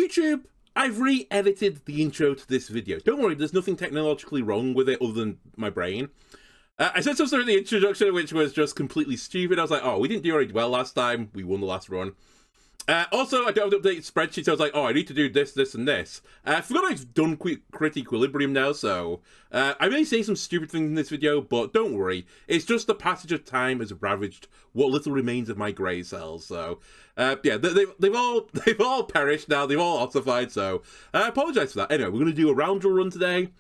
YouTube, I've re-edited the intro to this video. Don't worry, there's nothing technologically wrong with it other than my brain. I said something in the introduction which was just completely stupid. I was like, oh, we didn't do very well last time. We won the last run. Also, I don't have an updated spreadsheet, so I was like, oh, I need to do this, this, and this. I forgot I've done Crit Equilibrium now, so I may say some stupid things in this video, but don't worry. It's just the passage of time has ravaged what little remains of my grey cells, so yeah, they've all perished now, they've all ossified, so I apologise for that. Anyway, we're going to do a Roundrel run today.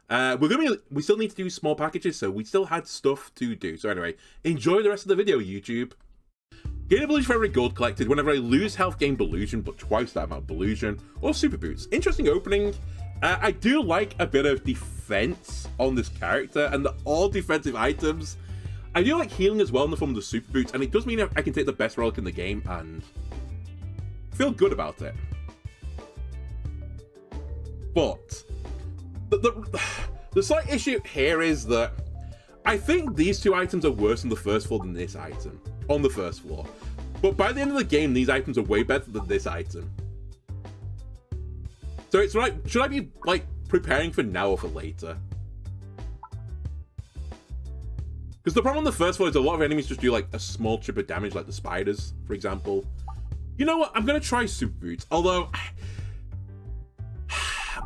We still need to do small packages, so we still had stuff to do. So anyway, enjoy the rest of the video, YouTube. Gain a Belusion for every gold collected. Whenever I lose health, gain Belusion, but twice that amount of Belusion. Or Super Boots. Interesting opening. I do like a bit of defense on this character, and all defensive items. I do like healing as well in the form of the Super Boots, and it does mean I can take the best relic in the game and feel good about it. But the slight issue here is that I think these two items are worse on the first floor than this item on the first floor. But by the end of the game, these items are way better than this item. So it's like, should I be like preparing for now or for later? Because the problem on the first floor is a lot of enemies just do like a small chip of damage, like the spiders, for example. You know what? I'm going to try Super Boots, although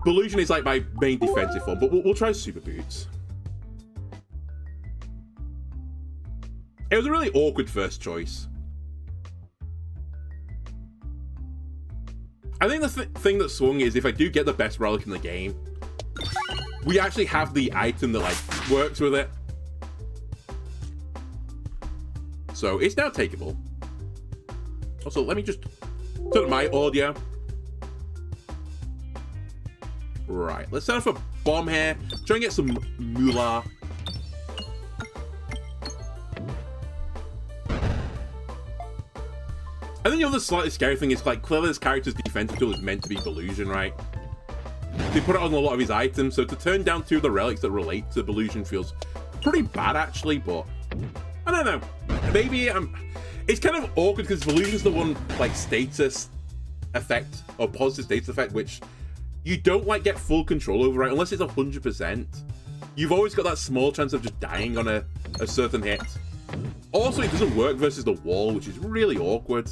Belusion is like my main defensive form, but we'll try Super Boots. It was a really awkward first choice. I think the thing that swung is if I do get the best relic in the game, we actually have the item that like works with it. So it's now takeable. Also, let me just turn up my audio. Right, let's set off a bomb here. Try and get some moolah. I think the other slightly scary thing is like clearly this character's defensive tool is meant to be Belusion, right? They put it on a lot of his items, so to turn down two of the relics that relate to Belusion feels pretty bad actually, but I don't know. Maybe it's kind of awkward because Belusion's the one like status effect or positive status effect which you don't like get full control over, right? Unless it's 100%. You've always got that small chance of just dying on a certain hit. Also, it doesn't work versus the wall, which is really awkward.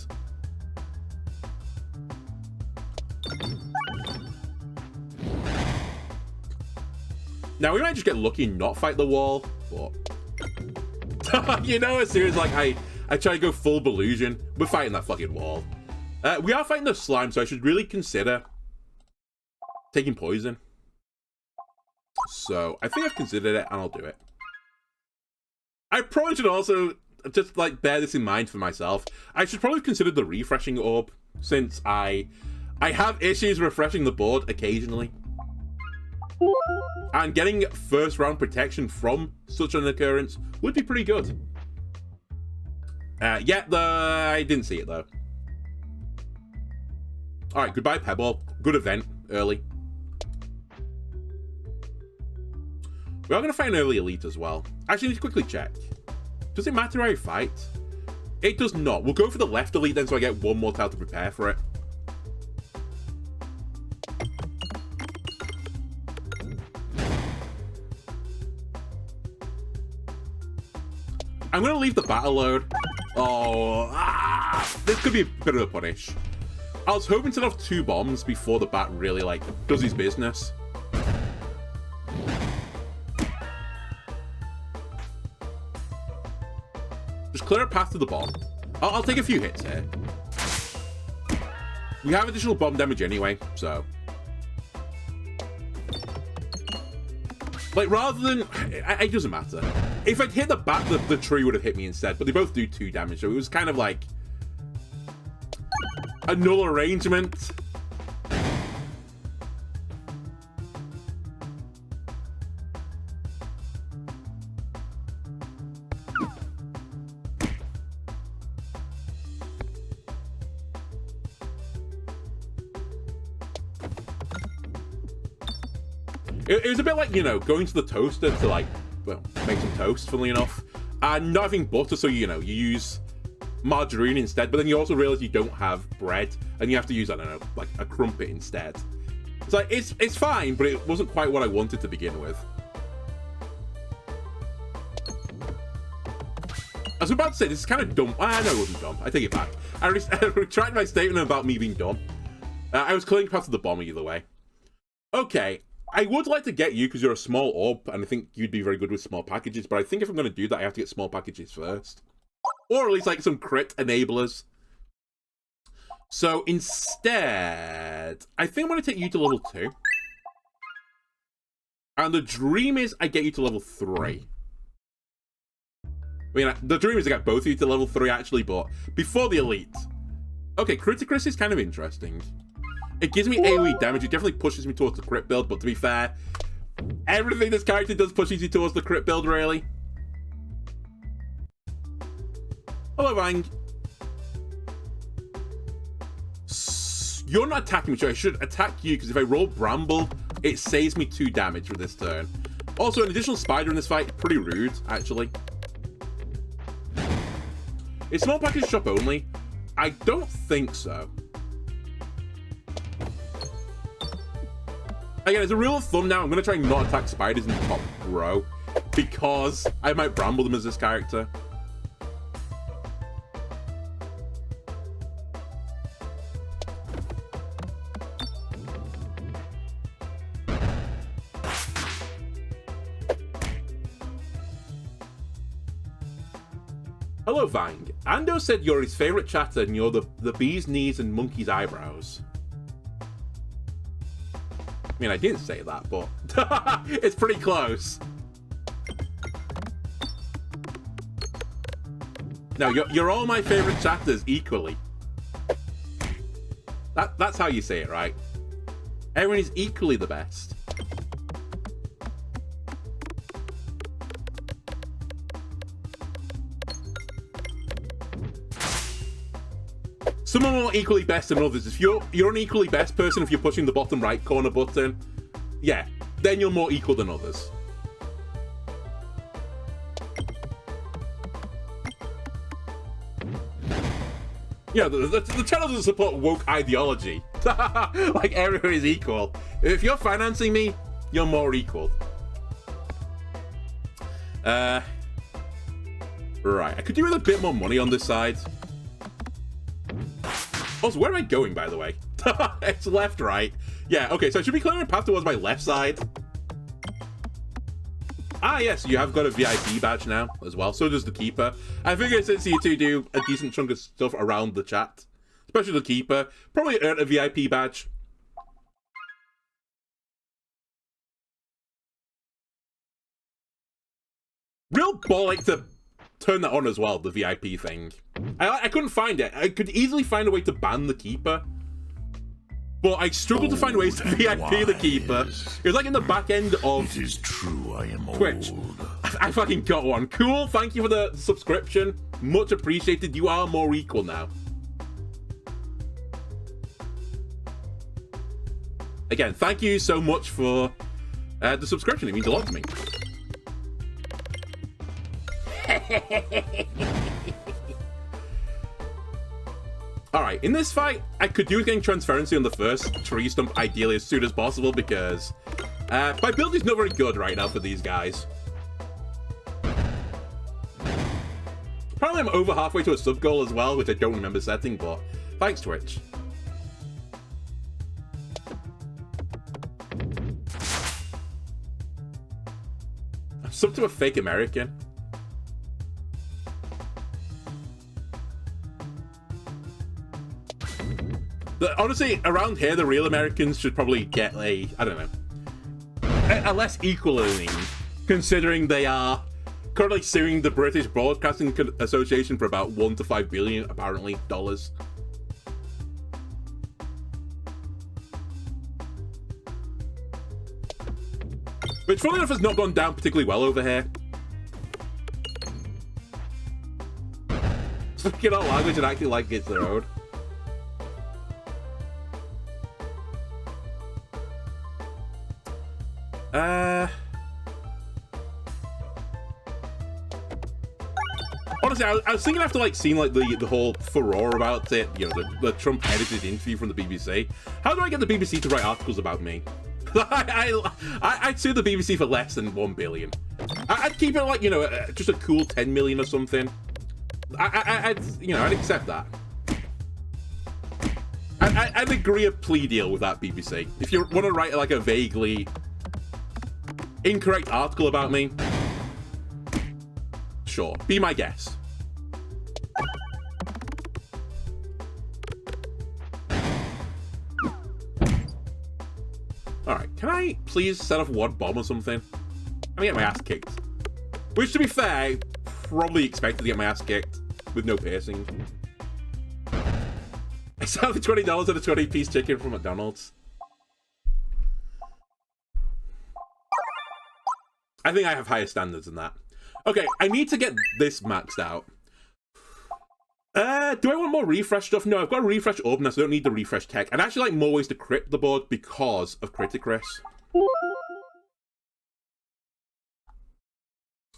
Now, we might just get lucky and not fight the wall, but... you know, as soon as, like, I try to go full Belusion, we're fighting that fucking wall. We are fighting the slime, so I should really consider taking poison. So, I think I've considered it, and I'll do it. I probably should also just, like, bear this in mind for myself. I should probably consider the refreshing orb, since I have issues refreshing the board occasionally. And getting first round protection from such an occurrence would be pretty good. Yeah, I didn't see it though. Alright, goodbye Pebble. Good event, early. We are going to fight an early elite as well. Actually, need to quickly check. Does it matter how I fight? It does not. We'll go for the left elite then so I get one more tile to prepare for it. I'm going to leave the battle load. Oh, this could be a bit of a punish. I was hoping to have 2 bombs before the bat really, like, does his business. Just clear a path to the bomb. I'll take a few hits here. We have additional bomb damage anyway, so... like, rather than... it doesn't matter. If I'd hit the bat, the tree would have hit me instead, but they both do 2 damage, so it was kind of like... a null arrangement. It was a bit like, you know, going to the toaster to, like, well, make some toast, funnily enough, and not having butter, so, you know, you use margarine instead, but then you also realize you don't have bread, and you have to use, I don't know, like a crumpet instead. It's like, it's fine, but it wasn't quite what I wanted to begin with. I was about to say, this is kind of dumb. Ah, no, it wasn't dumb. I take it back. I retract my statement about me being dumb. I was clearing past the bomb either way. Okay, I would like to get you because you're a small orb, and I think you'd be very good with small packages, but I think if I'm going to do that, I have to get small packages first. Or at least like some crit enablers. So instead, I think I'm going to take you to level 2. And the dream is I get you to level 3. I mean, the dream is I get both of you to level 3 actually, but before the elite. Okay, Criticus is kind of interesting. It gives me AoE damage. It definitely pushes me towards the crit build, but to be fair, everything this character does pushes you towards the crit build, really. Hello, Vang. You're not attacking me, so I should attack you, because if I roll Bramble, it saves me 2 damage for this turn. Also, an additional spider in this fight, pretty rude, actually. Is small package shop only? I don't think so. Again, as a rule of thumb now, I'm going to try and not attack spiders in the top row, because I might bramble them as this character. Hello, Vang. Ando said you're his favourite chatter and you're the bee's knees and monkey's eyebrows. I mean, I didn't say that, but it's pretty close. No, you're all my favourite chatters equally. That's how you say it, right? Everyone is equally the best. Some are more equally best than others. If you're an equally best person, if you're pushing the bottom right corner button, yeah, then you're more equal than others. Yeah, the channel doesn't support woke ideology. Like, everyone is equal. If you're financing me, you're more equal. Right, I could do with a bit more money on this side. Also, where am I going, by the way? It's left, right. Yeah, okay, so I should be clearing a path towards my left side. Ah, yes, you have got a VIP badge now as well. So does the Keeper. I figured since you two do a decent chunk of stuff around the chat, especially the Keeper, probably earn a VIP badge. Real bollock to turn that on as well, the VIP thing. I couldn't find it. I could easily find a way to ban the Keeper, but I struggled to find ways to VIP the Keeper. It was like in the back end of It is true, I am Twitch. old. I fucking got one. Cool, thank you for the subscription. Much appreciated. You are more equal now. Again, thank you so much for the subscription. It means a lot to me. Alright, in this fight, I could do with getting transparency on the first tree stump ideally as soon as possible because my build is not very good right now for these guys. Apparently I'm over halfway to a sub goal as well, which I don't remember setting, but thanks Twitch. I'm sub to a fake American. Honestly, around here, the real Americans should probably get a, I don't know, a less equal earning, considering they are currently suing the British Broadcasting Association for about 1 to 5 billion, apparently, dollars. Which, funnily enough, has not gone down particularly well over here. Speaking our language and acting like it's their own. honestly, I was thinking after like seeing like the whole furore about it, you know, the Trump edited interview from the BBC. How do I get the BBC to write articles about me? I'd sue the BBC for less than 1 billion. I'd keep it like, you know, just a cool 10 million or something. I'd accept that. I'd agree a plea deal with that, BBC. If you want to write like a vaguely incorrect article about me, sure, be my guest. Alright, can I please set off one bomb or something? I'm gonna get my ass kicked. Which, to be fair, I probably expected to get my ass kicked with no piercing. I sell for $20 at a 20-piece chicken from McDonald's. I think I have higher standards than that. Okay, I need to get this maxed out. Do I want more refresh stuff? No, I've got a refresh open, so I don't need the refresh tech. I'd actually like more ways to crit the board because of Criticris.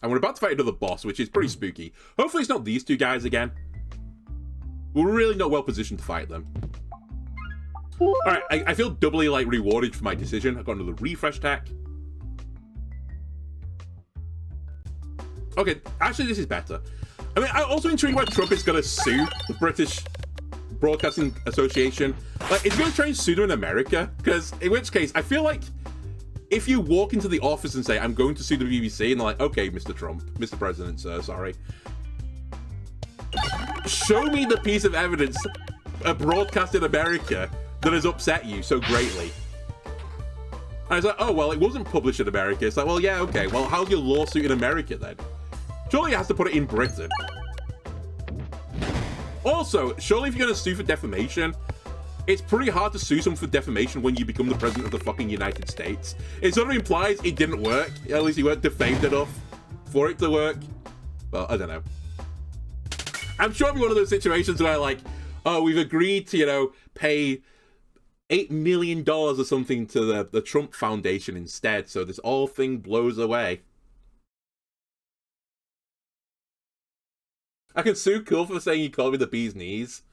And we're about to fight another boss, which is pretty spooky. Hopefully it's not these two guys again. We're really not well positioned to fight them. Alright, I feel doubly like rewarded for my decision. I've got another refresh tech. Okay, actually this is better. I mean, I'm also intrigued why Trump is going to sue the British Broadcasting Association. Like, is he going to try and sue them in America? Because in which case, I feel like if you walk into the office and say, I'm going to sue the BBC, and they're like, okay, Mr. Trump, Mr. President, sir, sorry. Show me the piece of evidence broadcast in America that has upset you so greatly. And I was like, oh, well, it wasn't published in America. It's like, well, yeah, okay. Well, how's your lawsuit in America then? Surely it has to put it in Britain. Also, surely if you're going to sue for defamation, it's pretty hard to sue someone for defamation when you become the president of the fucking United States. It sort of implies it didn't work. At least you weren't defamed enough for it to work. Well, I don't know. I'm sure it'll be one of those situations where, like, oh, we've agreed to, you know, pay $8 million or something to the Trump Foundation instead, so this whole thing blows away. I can sue Cool for saying you called me the bee's knees.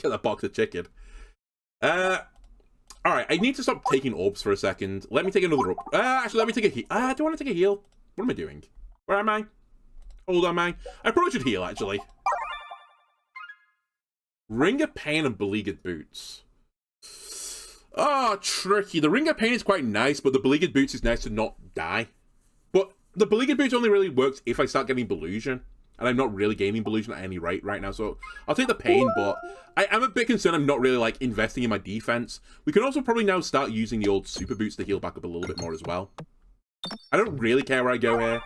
Get that box of chicken. Alright, I need to stop taking orbs for a second. Let me take another orb. Actually, let me take a heal. Do I want to take a heal? What am I doing? Where am I? How old am I? I probably should heal, actually. Ring of Pain and Beleaguered Boots. Oh, tricky. The Ring of Pain is quite nice, but the Beleaguered Boots is nice to not die. But the Beleaguered Boots only really works if I start getting Belusion. And I'm not really gaining Belusion at any rate right now, so I'll take the pain, but I am a bit concerned I'm not really, like, investing in my defense. We can also probably now start using the old Super Boots to heal back up a little bit more as well. I don't really care where I go here.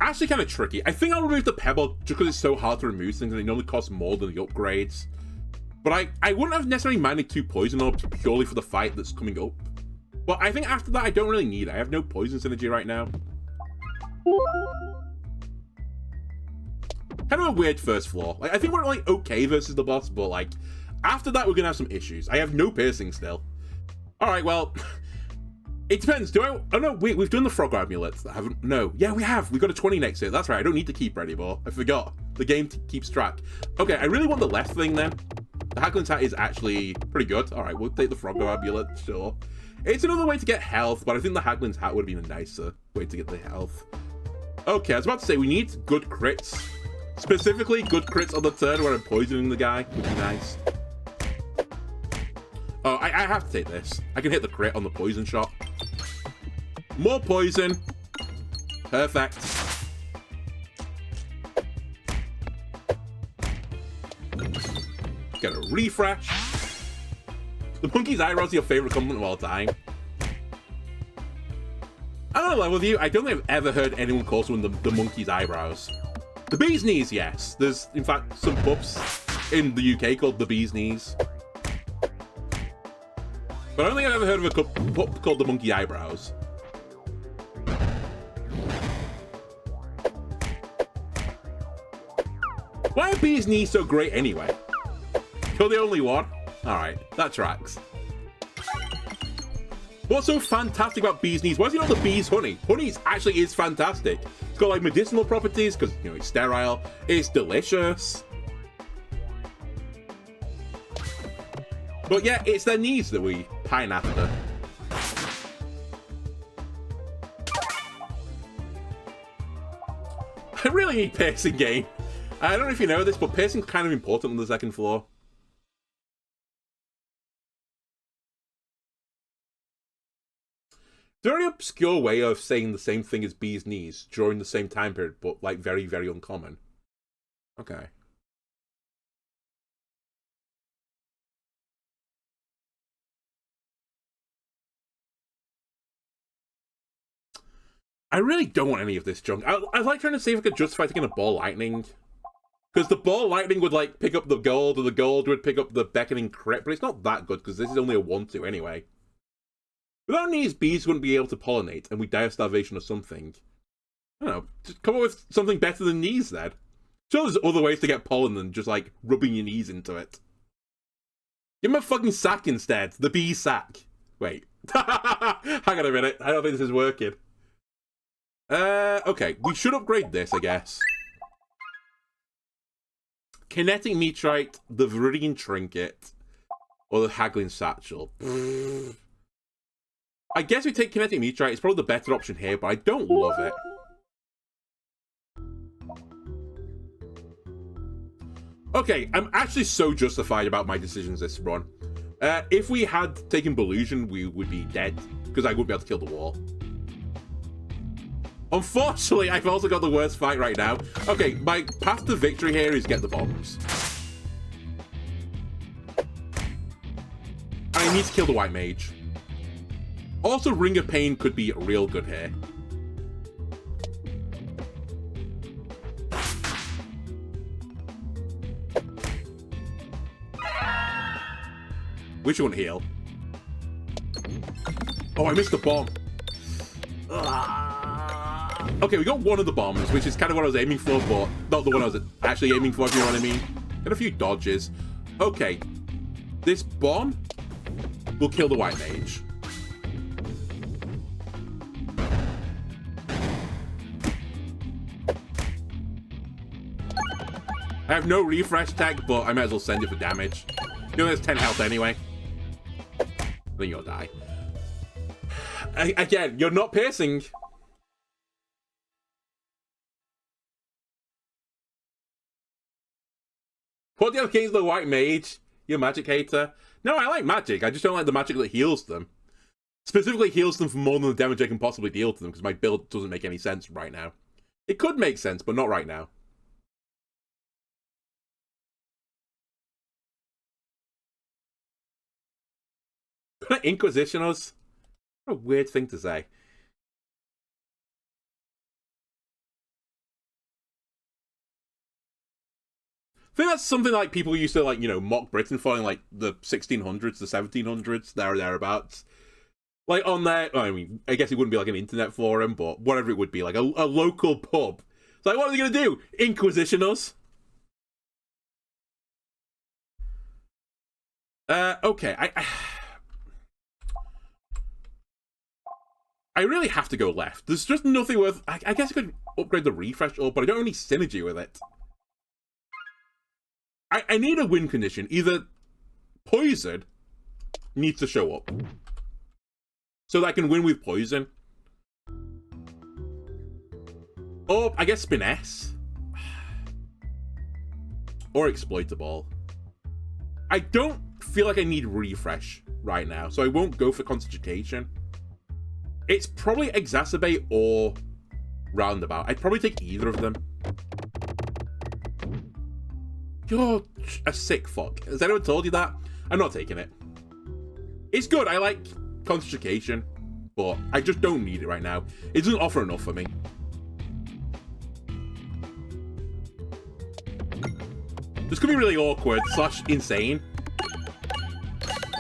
Actually kind of tricky. I think I'll remove the Pebble just because it's so hard to remove things and they normally cost more than the upgrades. But I wouldn't have necessarily minded 2 Poison Orbs purely for the fight that's coming up. But I think after that I don't really need it. I have no Poison Synergy right now. Kind of a weird first floor. Like, I think we're like okay versus the boss, but like after that we're gonna have some issues. I have no piercing still. Alright, well, it depends. Do I? Oh no, we've done the Frog Amulets. I haven't. No, yeah, we have. We've got a 20 next year. That's right. I don't need to keep anymore. I forgot. The game keeps track. Okay, I really want the left thing then. The Haglin's hat is actually pretty good. All right, we'll take the Frog Amulet. Sure. It's another way to get health, but I think the Haglin's hat would have been a nicer way to get the health. Okay, I was about to say we need good crits. Specifically, good crits on the turn where I'm poisoning the guy would be nice. Oh, I have to take this. I can hit the crit on the poison shot. More poison. Perfect. Get a refresh. The monkey's eyebrows are your favorite compliment of all time. I don't know, level with you. I don't think I've ever heard anyone call someone the monkey's eyebrows. The bee's knees, yes. There's, in fact, some pups in the UK called the bee's knees. But I don't think I've ever heard of a pup called the monkey eyebrows. Why are bees knees so great anyway? You're the only one. Alright, that tracks. What's so fantastic about bee's knees? Why is it not the bee's honey? Honey actually is fantastic. It's got like medicinal properties because, you know, it's sterile. It's delicious. But yeah, it's their knees that we pine after. I really need piercing game. I don't know if you know this, but piercing's kind of important on the second floor. Is there any obscure way of saying the same thing as bee's knees during the same time period, but like very, very uncommon? Okay. I really don't want any of this junk. I like trying to see if I could justify taking a ball lightning. Because the ball lightning would like pick up the gold, or the gold would pick up the beckoning crit, but it's not that good because this is only a 1-2 anyway. Without knees, bees wouldn't be able to pollinate, and we'd die of starvation or something. I don't know, just come up with something better than knees then. Sure, there's other ways to get pollen than just like rubbing your knees into it. Give him a fucking sack instead, the bee sack. Wait, hang on a minute, I don't think this is working. Okay, we should upgrade this, I guess. Kinetic Meteorite, the Viridian Trinket, or the Haggling Satchel. I guess we take Kinetic Meteorite, it's probably the better option here, but I don't love it. Okay, I'm actually so justified about my decisions this run. If we had taken Belusion, we would be dead, because I wouldn't be able to kill the wall. Unfortunately, I've also got the worst fight right now. Okay, my path to victory here is get the bombs. I need to kill the white mage. Also, Ring of Pain could be real good here. Which one heal? Oh, I missed the bomb. Okay, we got one of the bombs, which is kind of what I was aiming for, but not the one I was actually aiming for, if you know what I mean. Got a few dodges. Okay, this bomb will kill the white mage. I have no refresh tech, but I might as well send it for damage. You know, there's 10 health anyway. Then you'll die. Again, you're not piercing. Put the other against the white mage, you magic hater. No, I like magic. I just don't like the magic that heals them. Specifically heals them for more than the damage I can possibly deal to them, because my build doesn't make any sense right now. It could make sense, but not right now. Inquisitioners? What a weird thing to say. I think that's something like people used to, like, you know, mock Britain for in, like, the 1600s, the 1700s, there or thereabouts. Like, on there, I mean, I guess it wouldn't be like an internet forum, but whatever it would be, like a local pub. It's like, what are they going to do? Inquisition us? Okay, I really have to go left. There's just nothing worth... I guess I could upgrade the refresh up, but I don't have any synergy with it. I need a win condition. Either poison needs to show up, so that I can win with poison. Or, I guess, Spiness. Or Exploitable. I don't feel like I need refresh right now, so I won't go for Concentration. It's probably Exacerbate or Roundabout. I'd probably take either of them. You're a sick fuck. Has anyone told you that? I'm not taking it. It's good. I like Concentration, but I just don't need it right now. It doesn't offer enough for me. This could be really awkward / insane.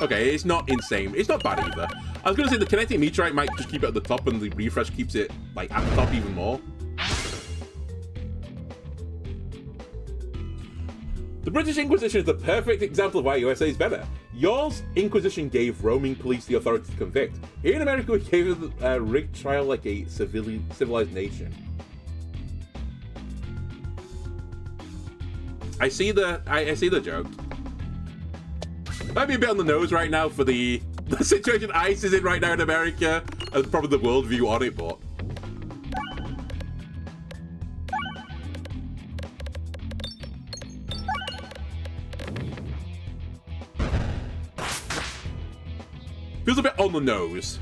Okay, it's not insane. It's not bad either. I was going to say the Kinetic Meteorite might just keep it at the top and the refresh keeps it like at the top even more. The British Inquisition is the perfect example of why USA is better. Yours Inquisition gave roaming police the authority to convict. Here in America, we gave a rigged trial like a civilized nation. I see the joke. Might be a bit on the nose right now for the situation ICE is in right now in America, and probably the worldview on it, but feels a bit on the nose.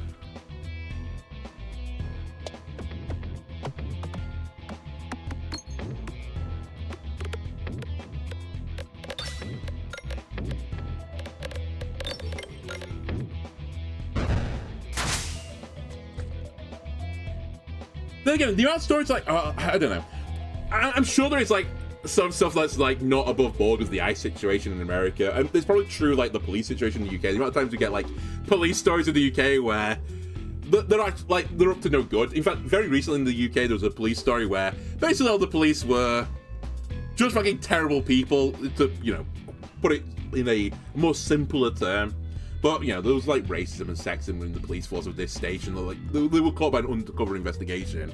Then again, the amount of stories, like, I don't know. I'm sure there is, like, some stuff that's, like, not above board with the ICE situation in America. And it's probably true, like, the police situation in the UK. The amount of times we get, like, police stories in the UK where they're not, like, they're up to no good. In fact, very recently in the UK, there was a police story where basically all the police were just fucking terrible people, to, you know, put it in a more simpler term. But, you know, there was, like, racism and sexism in the police force of this station. They were caught by an undercover investigation.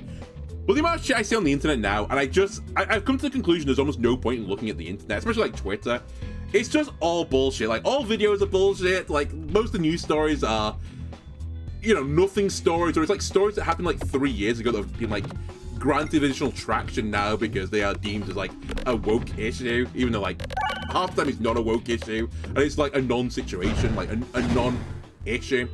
But the amount of shit I see on the internet now, and I've come to the conclusion there's almost no point in looking at the internet, especially, like, Twitter. It's just all bullshit. Like, all videos are bullshit. Like, most of the news stories are, you know, nothing stories. Or it's, like, stories that happened, like, 3 years ago that have been, like, granted additional traction now because they are deemed as, like, a woke issue, even though, like, half the time it's not a woke issue, and it's like a non-situation, like a non-issue.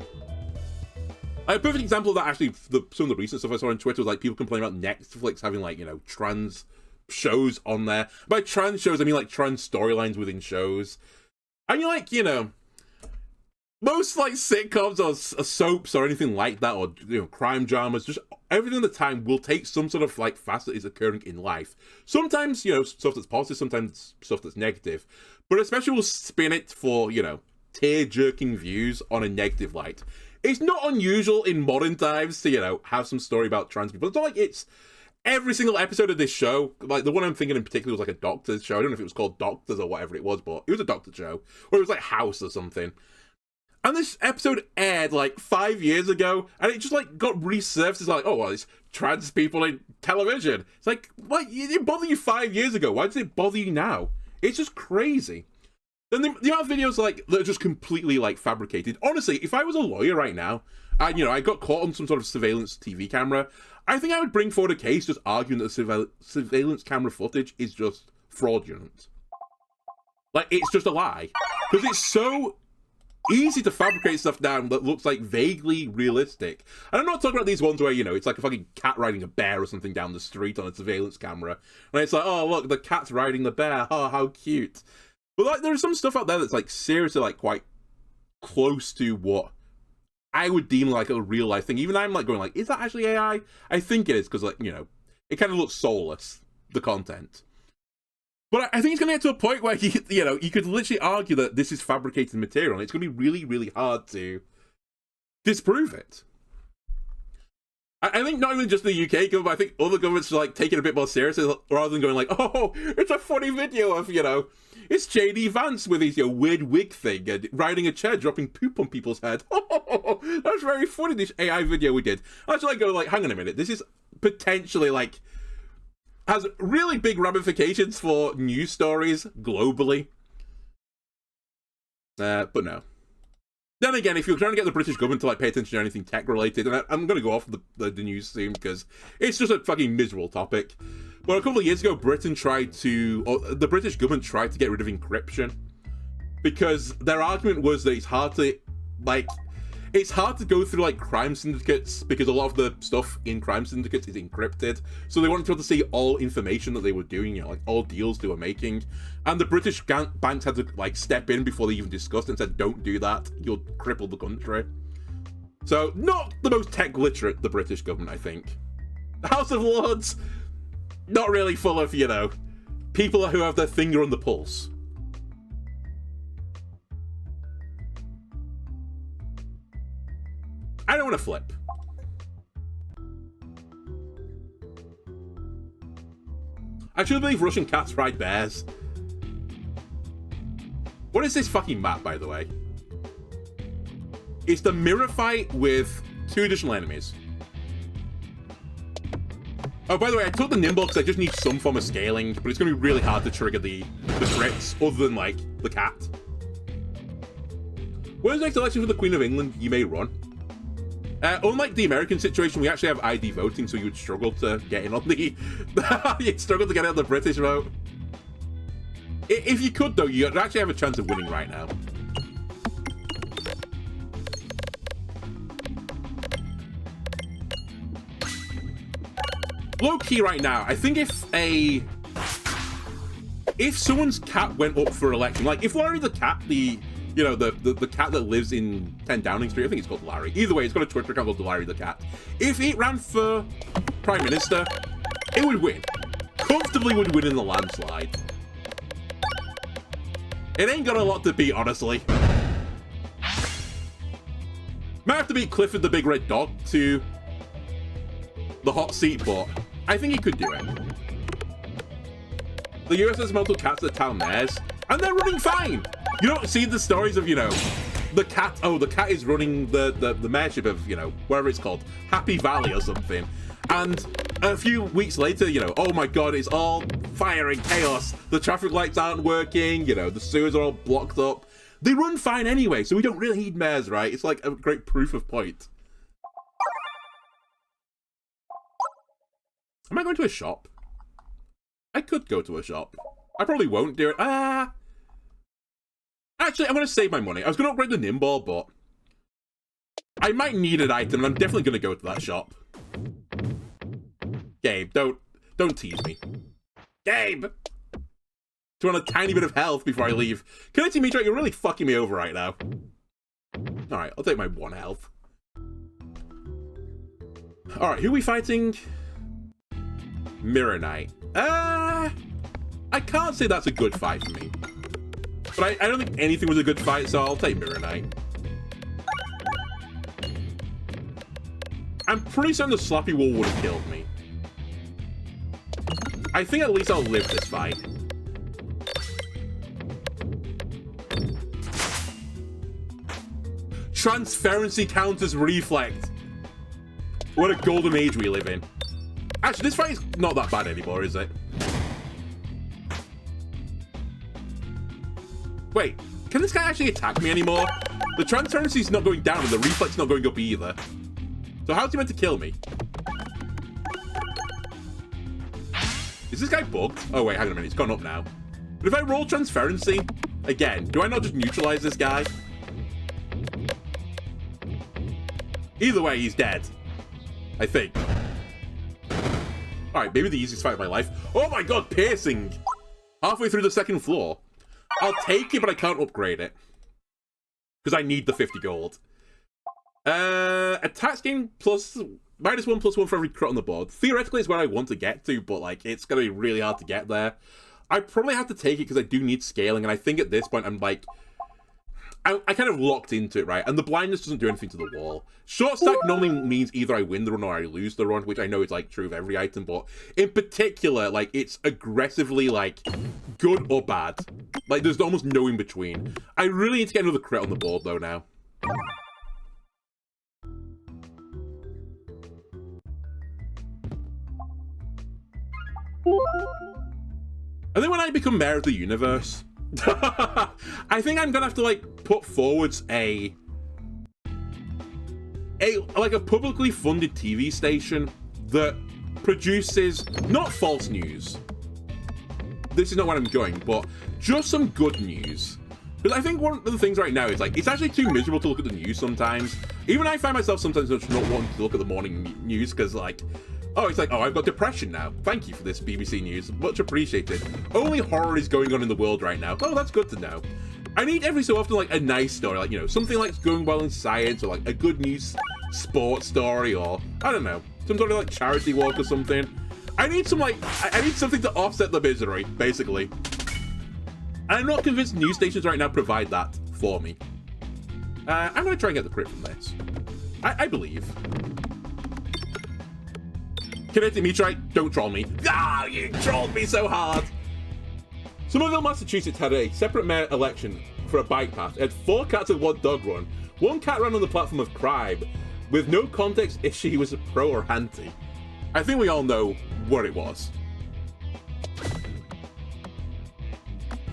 Like, a perfect example of that, actually, some of the recent stuff I saw on Twitter was, like, people complaining about Netflix having, like, you know, trans shows on there. By trans shows, I mean, like, trans storylines within shows. And you're like, you know, most, like, sitcoms or soaps or anything like that, or, you know, crime dramas, just everything at the time will take some sort of, like, facet that is occurring in life. Sometimes, you know, stuff that's positive, sometimes stuff that's negative. But especially will spin it for, you know, tear-jerking views on a negative light. It's not unusual in modern times to, you know, have some story about trans people. It's not like it's every single episode of this show. Like, the one I'm thinking in particular was, like, a doctor's show. I don't know if it was called Doctors or whatever it was, but it was a doctor's show. Or it was, like, House or something. And this episode aired, like, 5 years ago, and it just, like, got resurfaced as, like, oh, well, it's trans people in television. It's like, what? It didn't bother you 5 years ago. Why does it bother you now? It's just crazy. Then the amount of videos, like, that are just completely, like, fabricated. Honestly, if I was a lawyer right now, and, you know, I got caught on some sort of surveillance TV camera, I think I would bring forward a case just arguing that the surveillance camera footage is just fraudulent. Like, it's just a lie. Because it's so easy to fabricate stuff down that looks, like, vaguely realistic. And I'm not talking about these ones where, you know, it's like a fucking cat riding a bear or something down the street on a surveillance camera. And it's like, oh, look, the cat's riding the bear. Oh, how cute. But, like, there's some stuff out there that's, like, seriously, like, quite close to what I would deem, like, a real-life thing. Even I'm, like, going, like, is that actually AI? I think it is, because, like, you know, it kind of looks soulless, the content. But I think it's going to get to a point where, you know, you could literally argue that this is fabricated material, and it's going to be really, really hard to disprove it. I think not even just the UK government, but I think other governments are, like, taking it a bit more seriously, rather than going, like, oh, it's a funny video of, you know, it's J.D. Vance with his, you know, weird wig thing and riding a chair, dropping poop on people's head. That's very funny, this AI video we did. I actually, like, go, like, hang on a minute, this is potentially, like, has really big ramifications for news stories globally. But no. Then again, if you're trying to get the British government to, like, pay attention to anything tech-related, and I'm going to go off the news soon, because it's just a fucking miserable topic. But a couple of years ago, the British government tried to get rid of encryption, because their argument was that it's hard to go through, like, crime syndicates, because a lot of the stuff in crime syndicates is encrypted. So they wanted to be able to see all information that they were doing, you know, like, all deals they were making. And the British banks had to, like, step in before they even discussed it and said, don't do that, you'll cripple the country. So, not the most tech literate, the British government, I think. The House of Lords, not really full of, you know, people who have their finger on the pulse. I don't want to flip. I truly believe Russian cats ride bears. What is this fucking map, by the way? It's the mirror fight with 2 additional enemies. Oh, by the way, I took the nimble because I just need some form of scaling, but it's going to be really hard to trigger the crits other than, like, the cat. When's the next election for the Queen of England? You may run. Unlike the American situation, we actually have ID voting, so you would struggle to get in on the... you'd struggle to get out on the British vote. If you could, though, you'd actually have a chance of winning right now. Low key right now, I think if someone's cat went up for election, like if Larry the cat, the cat that lives in 10 Downing Street, I think it's called Larry. Either way, it's got a Twitter account called Larry the cat. If it ran for Prime Minister, it would win. Comfortably would win in the landslide. It ain't got a lot to beat, honestly. Might have to beat Clifford the Big Red Dog to the hot seat, but I think he could do it. The US has multiple cats at town mayors, and they're running fine. You don't see the stories of, the cat, the cat is running the mayorship of, wherever it's called, Happy Valley or something. And a few weeks later, oh my god, it's all fire and chaos. The traffic lights aren't working, the sewers are all blocked up. They run fine anyway, so we don't really need mayors, right? It's like a great proof of point. Am I going to a shop? I could go to a shop. I probably won't do it. Actually, I'm going to save my money. I was going to upgrade the Nimble, but I might need an item, and I'm definitely going to go to that shop. Gabe, don't tease me. Gabe! Do you want a tiny bit of health before I leave? Can I see me try? You're really fucking me over right now. Alright, I'll take my 1 health. Alright, who are we fighting? Mirror Knight. I can't say that's a good fight for me. But I don't think anything was a good fight, so I'll take Mirror Knight. I'm pretty certain the Slappy Wall would have killed me. I think at least I'll live this fight. Transparency counters reflect. What a golden age we live in. Actually, this fight is not that bad anymore, is it? Wait, can this guy actually attack me anymore? The transparency's not going down and the reflex not going up either. So how's he meant to kill me? Is this guy bugged? Oh wait, hang on a minute, it's gone up now. But if I roll transparency, again, do I not just neutralize this guy? Either way, he's dead. I think. Alright, maybe the easiest fight of my life. Oh my god, piercing! Halfway through the 2nd floor. I'll take it, but I can't upgrade it. Because I need the 50 gold. Attack gain plus -1/+1 for every crit on the board. Theoretically, it's where I want to get to, but like it's gonna be really hard to get there. I probably have to take it because I do need scaling, and I think at this point I'm like, I kind of locked into it, right? And the blindness doesn't do anything to the wall. Short stack normally means either I win the run or I lose the run, which I know is like true of every item, but in particular, like it's aggressively like good or bad. Like there's almost no in between. I really need to get another crit on the board though now. And then when I become mayor of the universe, I think I'm gonna have to like put forwards a publicly funded TV station that produces not false news. This is not where I'm going, but just some good news. Because I think one of the things right now is like it's actually too miserable to look at the news sometimes. Even I find myself sometimes just not wanting to look at the morning news because like, oh, it's like, oh, I've got depression now. Thank you for this, BBC News. Much appreciated. Only horror is going on in the world right now. Oh, that's good to know. I need every so often, like, a nice story. Like, you know, something like going well in science or, like, a good news sports story or, I don't know, some sort of, like, charity walk or something. I need some, like, I need something to offset the misery, basically. And I'm not convinced news stations right now provide that for me. I'm going to try and get the crit from this. I believe. Kinetic Meteorite, don't troll me. Ah, you trolled me so hard! Somerville, Massachusetts had a separate mayor election for a bike path. It had 4 cats and 1 dog run. One cat ran on the platform of crime with no context if she was a pro or anti. I think we all know what it was.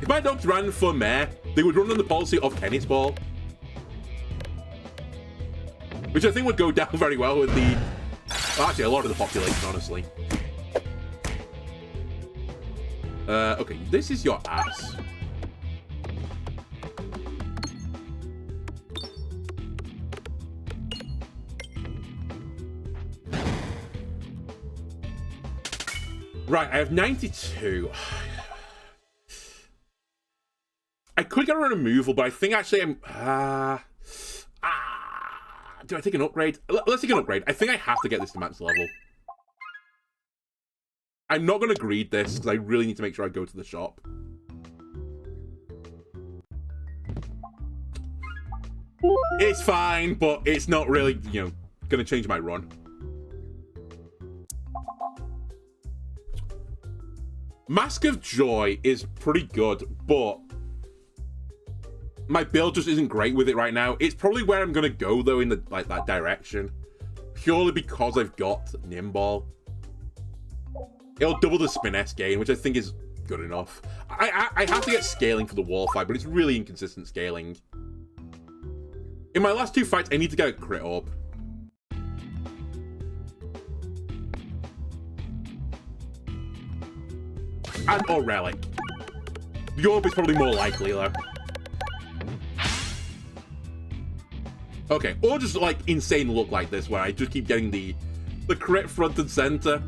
If my dogs ran for mayor, they would run on the policy of tennis ball. Which I think would go down very well with the... Actually, a lot of the population, honestly. Okay, this is your ass. Right, I have 92. I could get a removal, but I think actually I'm... do I take an upgrade? Let's take an upgrade. I think I have to get this to max level. I'm not going to greed this, because I really need to make sure I go to the shop. It's fine, but it's not really, you know, going to change my run. Mask of Joy is pretty good, but my build just isn't great with it right now. It's probably where I'm going to go, though, in the that direction. Purely because I've got Nimball. It'll double the Spiness gain, which I think is good enough. I have to get scaling for the wall fight, but it's really inconsistent scaling. In my last two fights, I need to get a crit orb. And or relic. The orb is probably more likely, though. Okay, or just like insane look like this, where I just keep getting the crit front and center.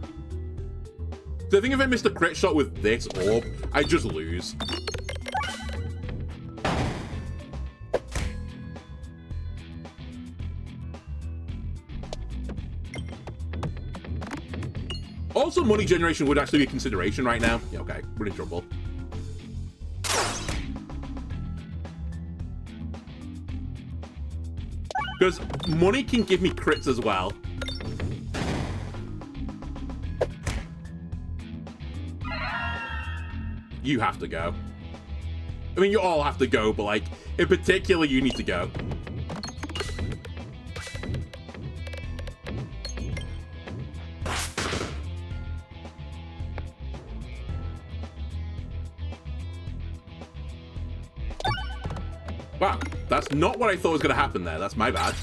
So I think if I missed a crit shot with this orb, I just lose. Also, money generation would actually be a consideration right now. Yeah, okay, we're in trouble. Because money can give me crits as well. You have to go. I mean, you all have to go, but like, in particular, you need to go. Wow, that's not what I thought was going to happen there. That's my bad.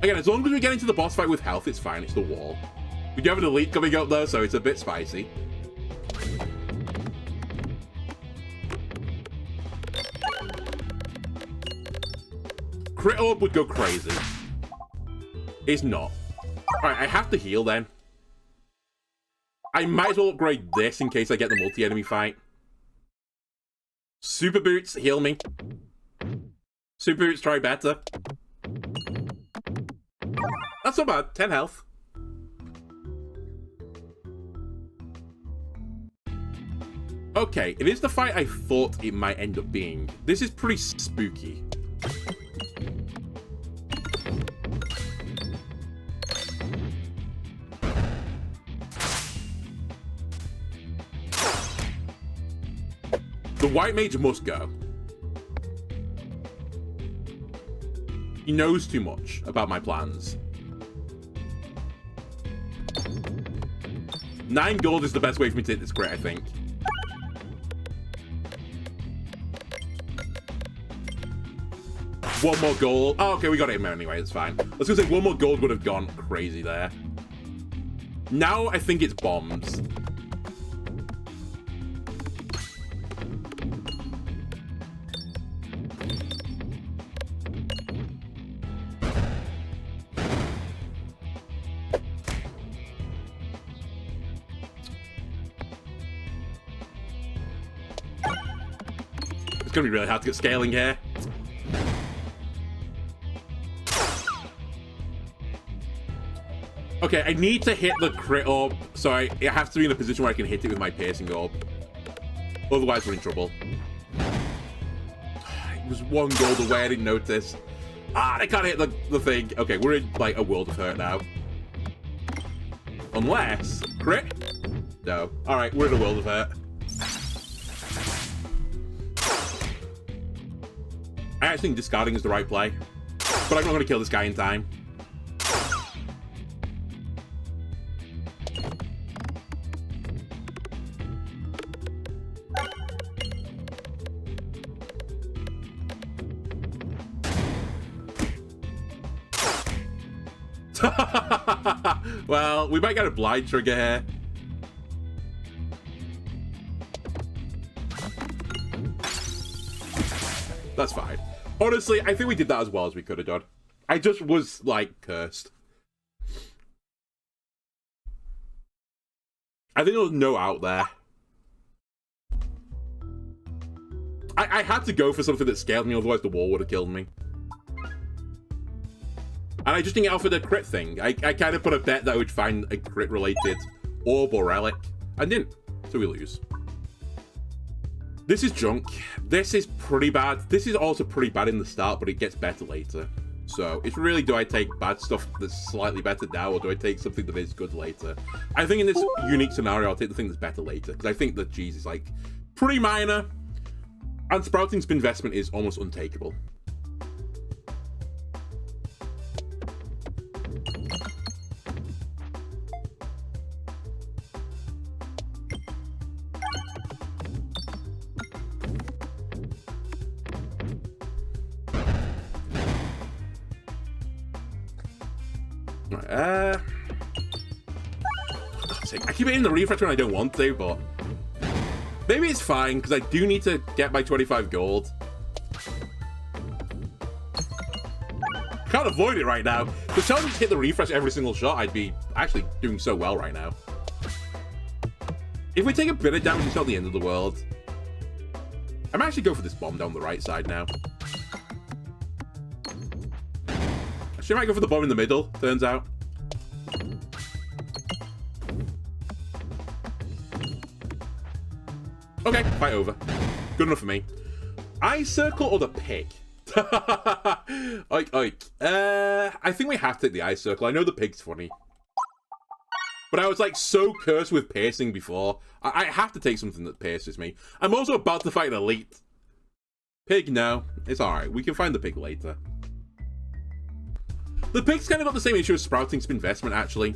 Again, as long as we get into the boss fight with health, it's fine. It's the wall. We do have an elite coming up, though, so it's a bit spicy. Crit orb would go crazy. It's not. Alright, I have to heal, then. I might as well upgrade this in case I get the multi-enemy fight. Super Boots, heal me. Super Boots, try better. That's not bad. 10 health. Okay, it is the fight I thought it might end up being. This is pretty spooky. The White Mage must go. He knows too much about my plans. 9 gold is the best way for me to hit this crit, I think. One more gold. Oh, okay, we got it in there anyway. It's fine. I was going to say, one more gold would have gone crazy there. Now I think it's bombs. It's going to be really hard to get scaling here. Okay, I need to hit the crit orb, so it has to be in a position where I can hit it with my piercing orb. Otherwise, we're in trouble. It was 1 gold away, I didn't notice. Ah, I can't hit the thing. Okay, we're in, like, a world of hurt now. Unless... Crit? No. Alright, we're in a world of hurt. I actually think discarding is the right play. But I'm not going to kill this guy in time. Well, we might get a blind trigger here. That's fine. Honestly, I think we did that as well as we could have done. I just was, like, cursed. I think there was no out there. I had to go for something that scaled me, otherwise the wall would have killed me. And I just didn't get offered a crit thing. I kind of put a bet that I would find a crit-related orb or relic. And didn't. So we lose. This is junk. This is pretty bad. This is also pretty bad in the start, but it gets better later. So it's really, do I take bad stuff that's slightly better now, or do I take something that is good later? I think in this unique scenario, I'll take the thing that's better later. Because I think that G's is, like, pretty minor. And Sprouting's investment is almost untakeable. For God's sake, I keep hitting the refresh when I don't want to, but maybe it's fine, because I do need to get my 25 gold. Can't avoid it right now. Because if I hit the refresh every single shot, I'd be actually doing so well right now. If we take a bit of damage, it's not the end of the world. I might actually go for this bomb down the right side now. Actually, I might go for the bomb in the middle, turns out. Okay, fight over. Good enough for me. Eye circle or the pig? I think we have to take the eye circle. I know the pig's funny. But I was like so cursed with piercing before. I have to take something that pierces me. I'm also about to fight an elite. Pig, no. It's alright. We can find the pig later. The pig's kind of got the same issue as Sprouting's investment, actually.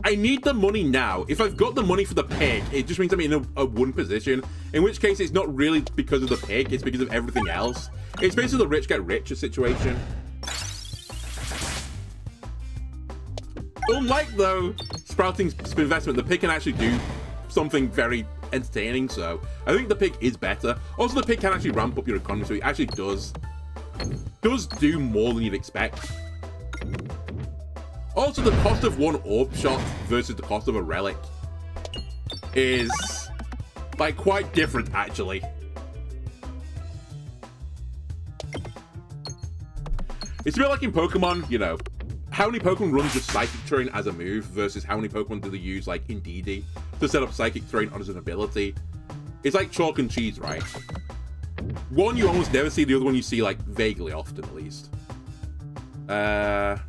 I need the money now. If I've got the money for the pig, it just means I'm in a one position. In which case, it's not really because of the pig, it's because of everything else. It's basically the rich get richer situation. Unlike, though, Sprouting's investment, the pig can actually do something very entertaining, so I think the pig is better. Also, the pig can actually ramp up your economy, so it actually does do more than you'd expect. Also, the cost of one orb shot versus the cost of a relic is, like, quite different, actually. It's a bit like in Pokemon, you know, how many Pokemon run just Psychic Terrain as a move versus how many Pokemon do they use, like, in DD to set up Psychic Terrain as an ability. It's like chalk and cheese, right? One you almost never see, the other one you see, like, vaguely often, at least. At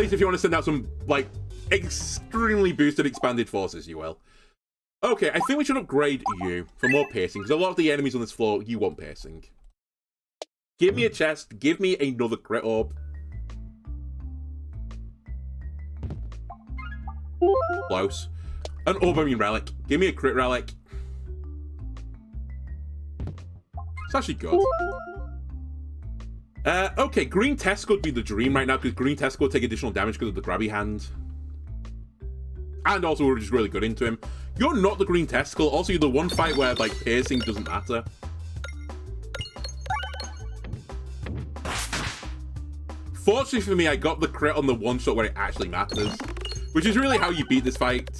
least if you want to send out some, like, extremely boosted expanded forces, you will. Okay, I think we should upgrade you for more piercing, because a lot of the enemies on this floor, you want piercing. Give me a chest, give me another crit orb. Close. An orb, I mean relic. Give me a crit relic. It's actually good. Okay, green Testicle would be the dream right now, because green Testicle would take additional damage because of the grabby hand. And also, we're just really good into him. You're not the green Testicle. Also, you're the one fight where, like, piercing doesn't matter. Fortunately for me, I got the crit on the one shot where it actually matters. Which is really how you beat this fight.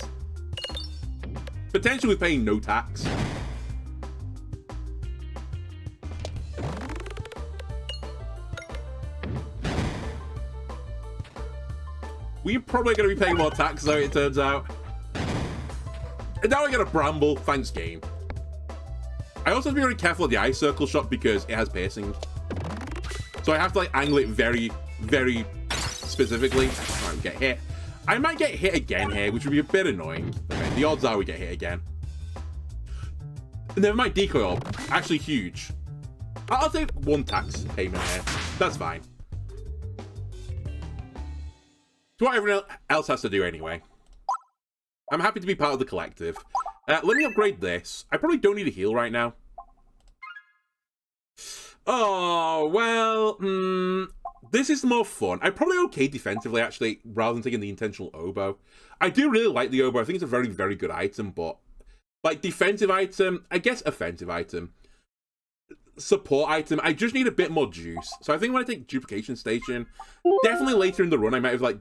Potentially with paying no tax. We're probably going to be paying more tax, though, it turns out. And now I get a Bramble. Thanks, game. I also have to be very careful of the eye circle shot because it has piercing. So I have to, like, angle it very, very specifically. Alright, get hit. I might get hit again here, which would be a bit annoying. Okay, the odds are we get hit again. Never mind, decoy orb. Actually huge. I'll take one tax payment here. That's fine. It's what everyone else has to do anyway. I'm happy to be part of the collective. Let me upgrade this. I probably don't need a heal right now. Oh, well, this is more fun. I'm probably okay defensively, actually, rather than taking the intentional oboe. I do really like the oboe. I think it's a very, very good item, but like defensive item, I guess offensive item, support item, I just need a bit more juice. So I think when I take duplication station, definitely later in the run, I might have like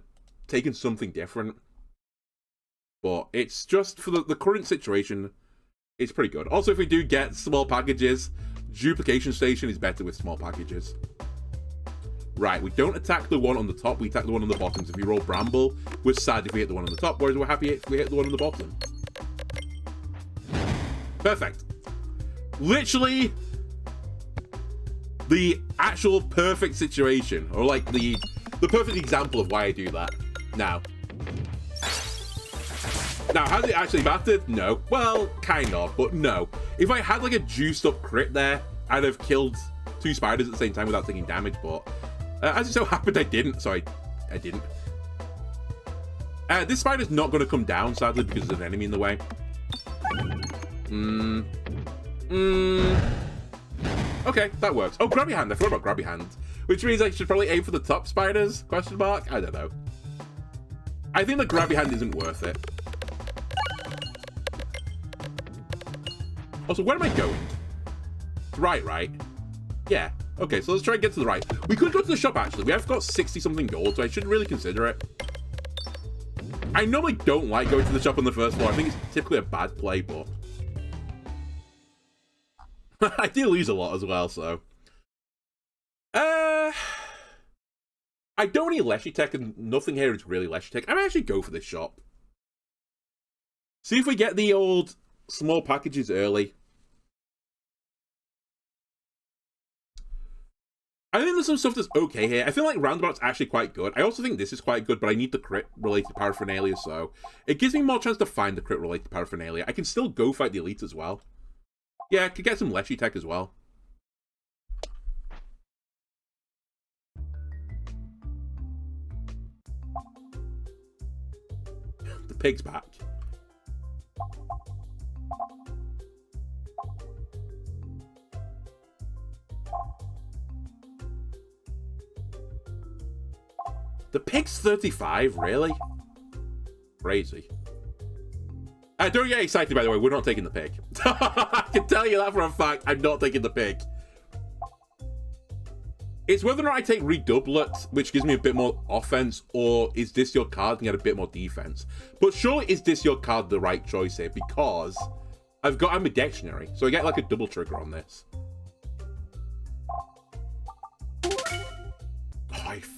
taken something different. But it's just for the current situation, it's pretty good. Also, if we do get small packages, duplication station is better with small packages. Right, we don't attack the one on the top, we attack the one on the bottom. So if we roll Bramble, we're sad if we hit the one on the top, whereas we're happy if we hit the one on the bottom. Perfect. Literally the actual perfect situation, or like the perfect example of why I do that. Now, has it actually mattered? No. Well, kind of, but no. If I had like a juiced up crit there, I'd have killed 2 spiders at the same time without taking damage, but as it so happened, I didn't, so I didn't. This spider's not going to come down, sadly, because there's an enemy in the way. Okay, that works. Oh, grab your hand. I forgot about grab your hand. Which means I should probably aim for the top spiders? Question mark? I don't know. I think the grab your hand isn't worth it. Also, where am I going? Right? Yeah. Okay, so let's try and get to the right. We could go to the shop, actually. We have got 60-something gold, so I should really consider it. I normally don't like going to the shop on the first floor. I think it's typically a bad play, but I do lose a lot as well, so I don't need Leshy Tech, and nothing here is really Leshy Tech. I might actually go for this shop. See if we get the old small packages early. I think there's some stuff that's okay here. I feel like Roundabout's actually quite good. I also think this is quite good, but I need the crit-related paraphernalia, so it gives me more chance to find the crit-related paraphernalia. I can still go fight the elite as well. Yeah, I could get some Leshy Tech as well. The pig's back. The pig's 35, really? Crazy. Don't get excited, by the way. We're not taking the pig. I can tell you that for a fact. I'm not taking the pig. It's whether or not I take Redoublet, which gives me a bit more offense, or is this your card and get a bit more defense. But surely is this your card the right choice here? Because I'm a dictionary, so I get like a double trigger on this.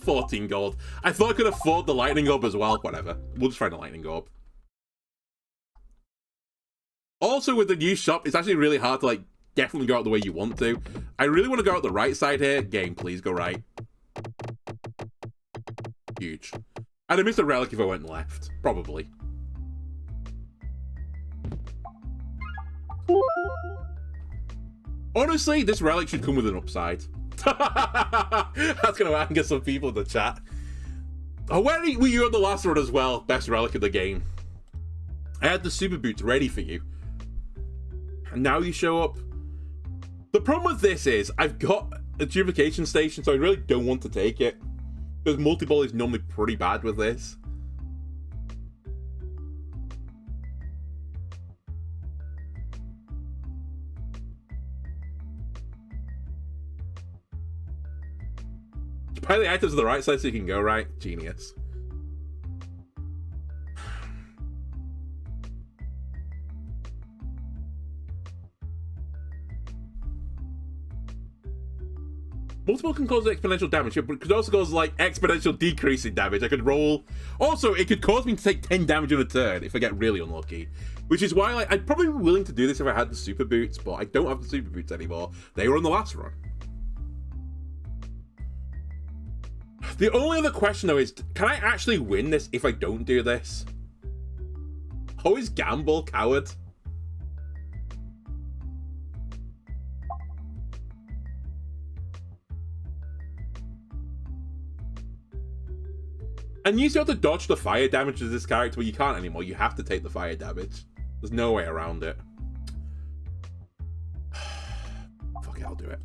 14 gold. I thought I could afford the lightning orb as well. Whatever. We'll just find a lightning orb. Also, with the new shop, it's actually really hard to, like, definitely go out the way you want to. I really want to go out the right side here. Game, please go right. Huge. I'd have missed a relic if I went left. Probably. Honestly, this relic should come with an upside. That's going to anger some people in the chat. Oh, where were you on the last run as well? Best relic of the game. I had the super boots ready for you. And now you show up. The problem with this is I've got a duplication station, so I really don't want to take it. Because multi-ball is normally pretty bad with this. Pile the items on the right side so you can go right. Genius. Multiple can cause exponential damage, but it could also cause like exponential decrease in damage. I could roll. Also, it could cause me to take 10 damage in a turn if I get really unlucky. Which is why like, I'd probably be willing to do this if I had the super boots, but I don't have the super boots anymore. They were on the last run. The only other question, though, is can I actually win this if I don't do this? Always gamble, coward. And you used to have to dodge the fire damage as this character, but you can't anymore. You have to take the fire damage. There's no way around it. Fuck it, I'll do it.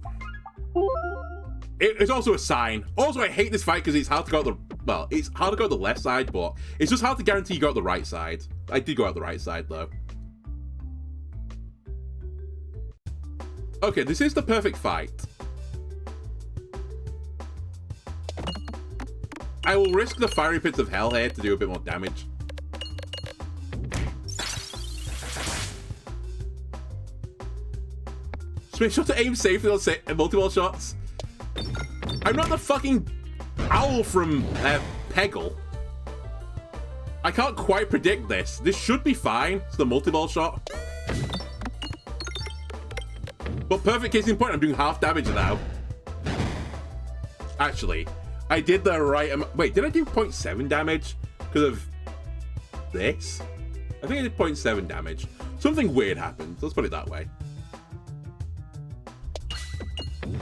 It's also a sign. Also, I hate this fight because it's hard to go out the... Well, it's hard to go out the left side, but it's just hard to guarantee you go out the right side. I did go out the right side, though. Okay, this is the perfect fight. I will risk the fiery pits of hell here to do a bit more damage. Just make sure to aim safely on multiple shots. I'm not the fucking owl from Peglin. I can't quite predict this. This should be fine. It's the multi-ball shot. But perfect case in point, I'm doing half damage now. Actually, I did the right amount. Wait, did I do 0.7 damage because of this? I think I did 0.7 damage. Something weird happened. Let's put it that way.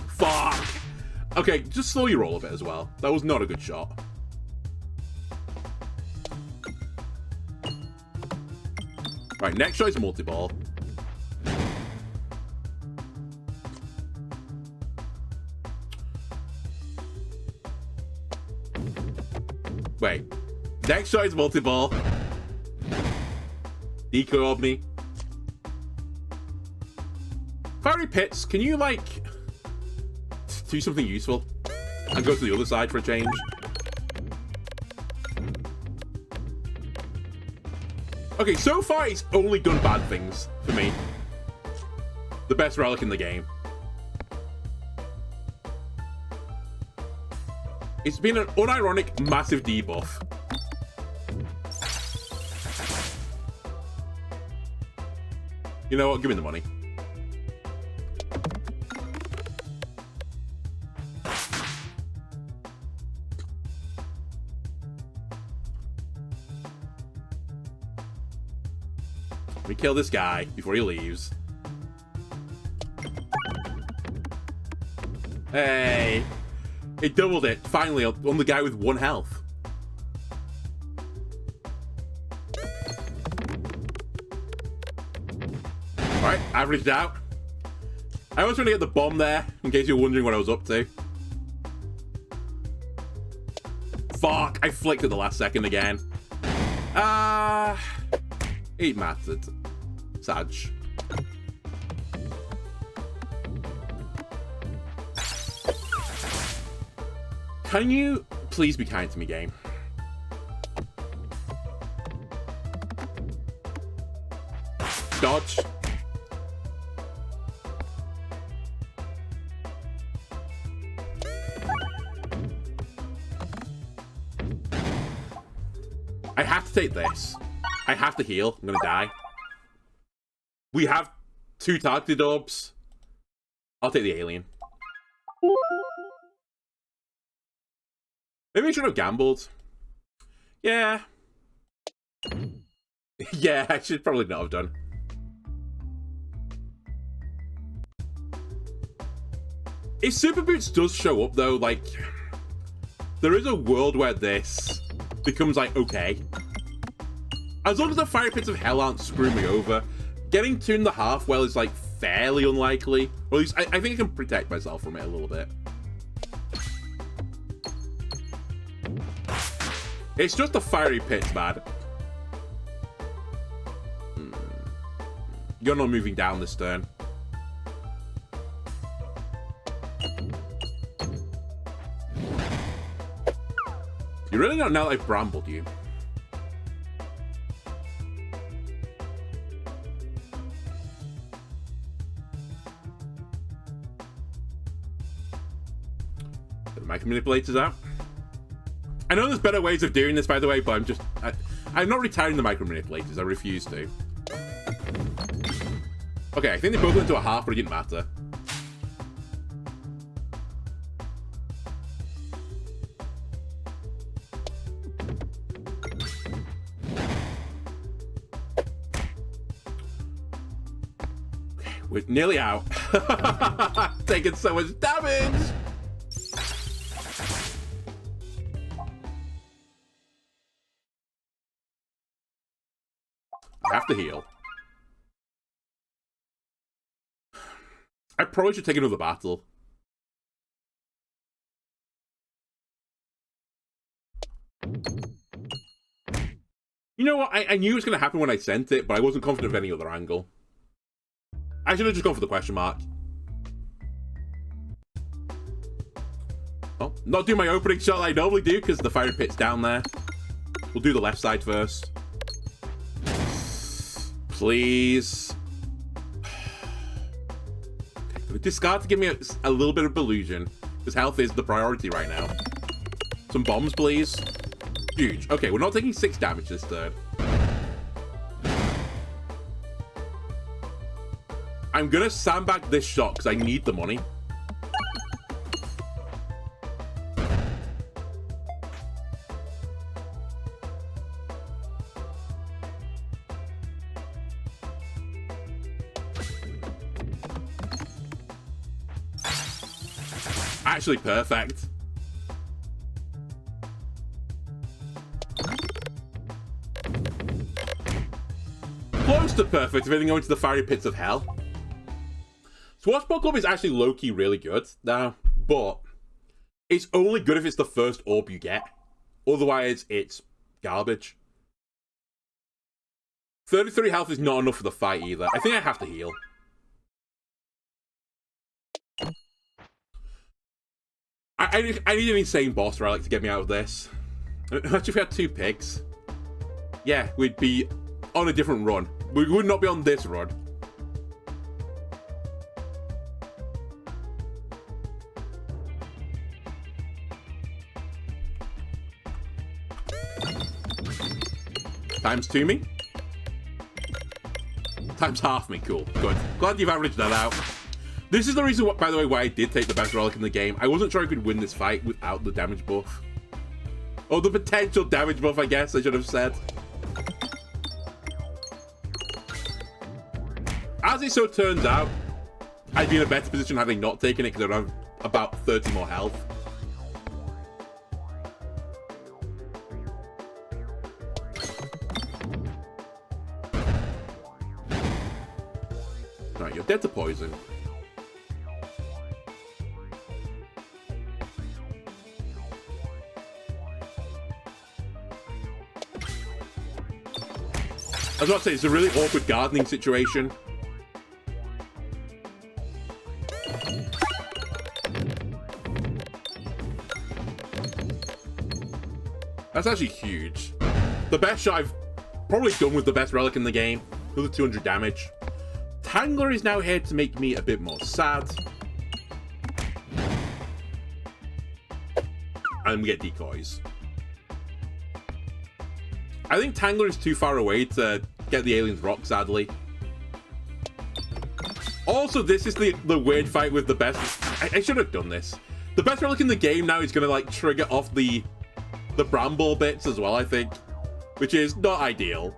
Fuck. Okay, just slow your roll a bit as well. That was not a good shot. Right, next shot is multi-ball. Wait. Next shot is multi-ball. Deco of me. Fiery pits, can you, like, do something useful? And go to the other side for a change? Okay, so far it's only done bad things for me. The best relic in the game. It's been an unironic, massive debuff. You know what? Give me the money. Let me kill this guy before he leaves. Hey! It doubled it, finally, on the guy with 1 health. Alright, averaged out. I was trying to get the bomb there, in case you're wondering what I was up to. Fuck, I flicked at the last second again. It mattered. Sag. Can you please be kind to me, game? Dodge. I have to take this. I have to heal. I'm gonna die. We have 2 targeted orbs. I'll take the alien. Maybe I should have gambled. Yeah. Yeah, I should probably not have done. If Super Boots does show up, though, like, there is a world where this becomes, like, okay. As long as the Fire Pits of Hell aren't screwing me over, getting 2.5 well is, like, fairly unlikely. Or at least, I think I can protect myself from it a little bit. It's just the fiery pits, man. You're not moving down this turn. You're really not now that I've brambled you. The micro manipulators out. I know there's better ways of doing this, by the way, but I'm not retiring the micro manipulators. I refuse to. Okay, I think they both went to a half, but it didn't matter. We're nearly out. Taking so much damage. I have to heal. I probably should take another battle. You know what? I knew it was going to happen when I sent it, but I wasn't confident of any other angle. I should have just gone for the question mark. Oh, not do my opening shot like I normally do, because the fire pit's down there. We'll do the left side first. Please. Discard to give me a little bit of illusion, because health is the priority right now. Some bombs, please. Huge. Okay, we're not taking 6 damage this turn. I'm gonna sandbag this shot because I need the money. Actually perfect. Close to perfect if anything going to the fiery pits of hell. Swashbuckle is actually low-key really good now, but it's only good if it's the first orb you get. Otherwise, it's garbage. 33 health is not enough for the fight either. I think I have to heal. I need an insane boss relic to get me out of this. Imagine if we had 2 pigs. Yeah, we'd be on a different run. We would not be on this run. Times 2 me? Times half me, cool. Good. Glad you've averaged that out. This is the reason, by the way, why I did take the best relic in the game. I wasn't sure I could win this fight without the damage buff. Or the potential damage buff, I guess I should have said. As it so turns out, I'd be in a better position having not taken it because I'd have about 30 more health. Right, you're dead to poison. I was about to say, it's a really awkward gardening situation. That's actually huge. The best shot I've probably done with the best relic in the game. Another 200 damage. Tangler is now here to make me a bit more sad. And we get decoys. I think Tangler is too far away to get the alien's rock, sadly. Also, this is the weird fight with the best... I should have done this. The best relic in the game now is going to, like, trigger off the bramble bits as well, I think. Which is not ideal.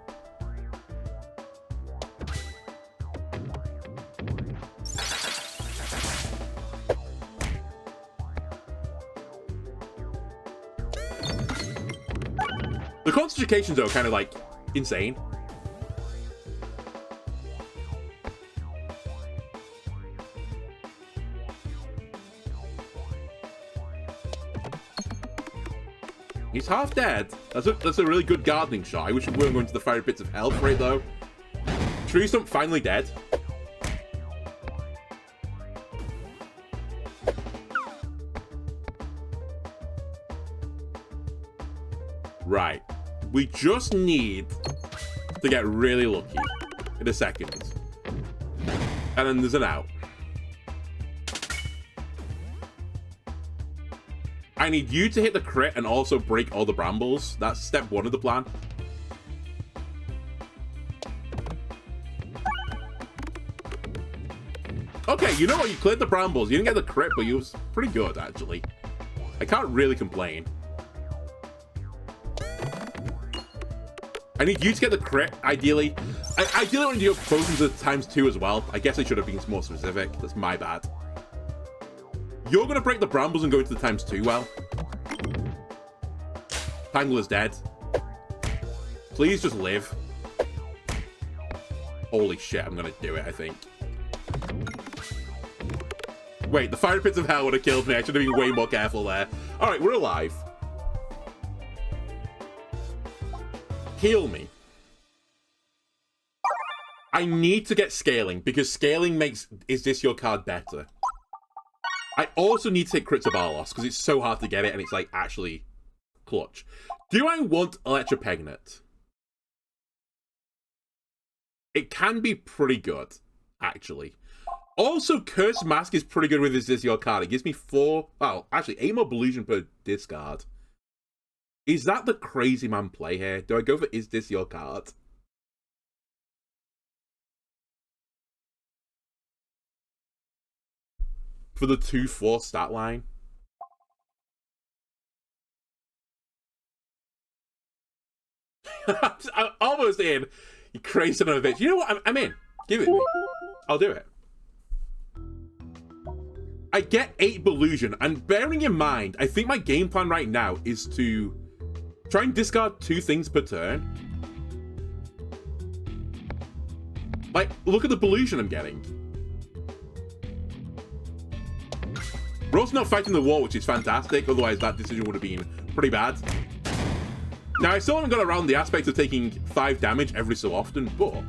The concentrations are kind of, like, insane. He's half dead. That's a really good gardening shot. I wish we weren't going to the fiery pits of hell for it, though. Tree Stump finally dead. Right. We just need to get really lucky in a second. And then there's an out. I need you to hit the crit and also break all the brambles. That's step 1 of the plan. Okay, you know what? You cleared the brambles. You didn't get the crit, but you was pretty good, actually. I can't really complain. I need you to get the crit, ideally. I ideally want to do both into ×2 as well. I guess I should have been more specific. That's my bad. You're going to break the brambles and go into the ×2 well. Tangler's dead. Please just live. Holy shit, I'm going to do it, I think. Wait, the fiery pits of hell would have killed me. I should have been way more careful there. Alright, we're alive. Heal me. I need to get scaling, because scaling makes Is This Your Card better. I also need to take Critzabalos, because it's so hard to get it, and it's, like, actually clutch. Do I want Electropegnet? It can be pretty good, actually. Also, Curse Mask is pretty good with Is This Your Card. It gives me 4... Well, actually, 8 more Illusion per discard. Is that the crazy man play here? Do I go for Is This Your Card? For the 2/4 stat line? I'm almost in. You crazy son of a bitch. You know what? I'm in. Give it me. I'll do it. I get 8 Illusion, and bearing in mind, I think my game plan right now is to try and discard 2 things per turn. Like, look at the Illusion I'm getting. We're also not fighting the war, which is fantastic, otherwise that decision would have been pretty bad. Now, I still haven't got around the aspect of taking 5 damage every so often, but...